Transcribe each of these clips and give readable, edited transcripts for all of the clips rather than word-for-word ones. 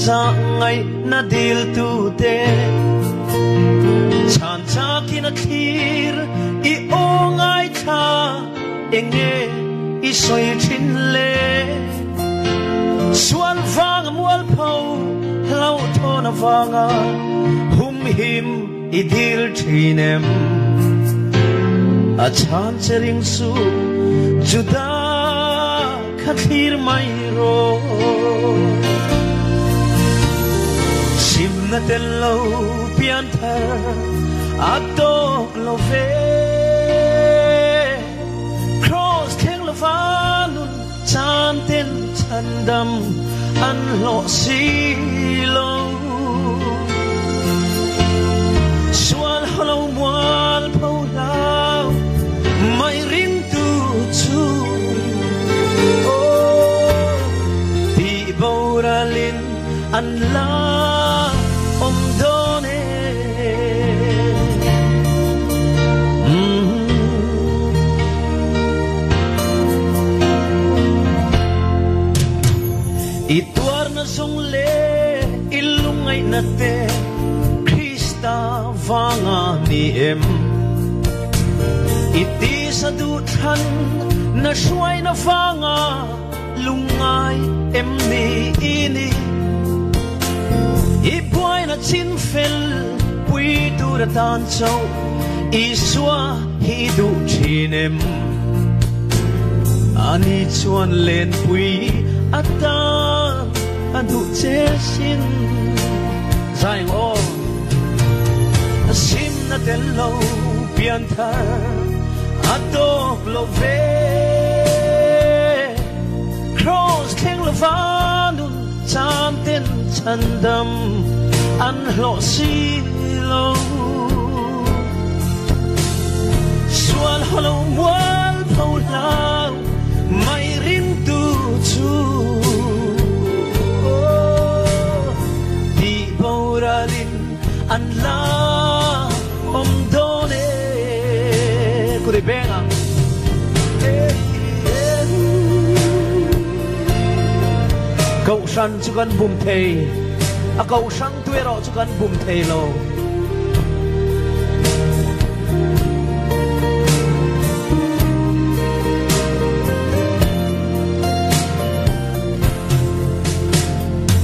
sa ngay na dil tu te chan cha kinathir I ongai tha enge I soi thin le suan vang mual phau lau thona vanga hum him I dil thinem a chan chering su juda khathir mai ro sim na tel lo pian thar atok lo ve cross theng lo vanun chan ten chan dam an lo si lo sual holo mual phau lao mai ring tu chu ti boralin an la om done ituar na song le ilungay na te Krista vanga ni em iti sa duthan na shuay na vanga lungay em ni ini ibuay na chinfel pui tu ra tan chow iswa hidu chinem ani chuan len pui atan adu che sin zaing o sim na tel lo pian thar adok lo ve cross theng lo vanun chan ten chan dam an lo si lo sual holo mual phau lao mai rin tu chu di boralin an la om done kuri benga cậu san chu kan bum thei a cậu sang tuero chu kan bum thei lo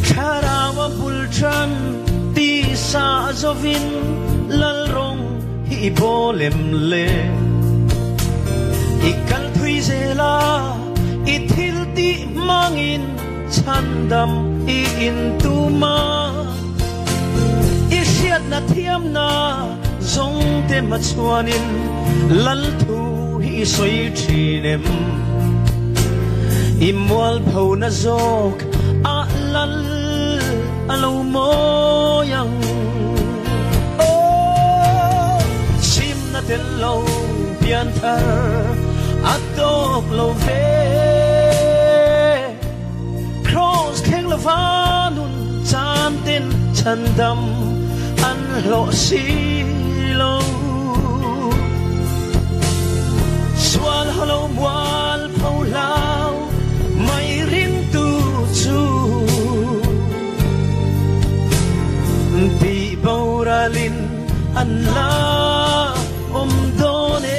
tharawa bulchan ti sa zovin lal rong hi bolem le ikal thui zela ithil ti mangin chandam I in tu ma I siat na thiam na zong te ma chuanin lal thu hi soi thinem I mual phau na zok a lal alo mo yang sim na tel lo pian thar atok lo ve cross theng lo vanun chan ten chan dam an lo si lo sual holo mual phau lao mai rin tu chu ti boralin an la om done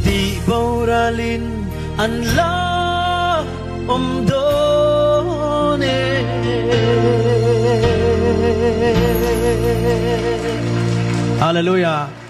ti boralin an la om done Hallelujah.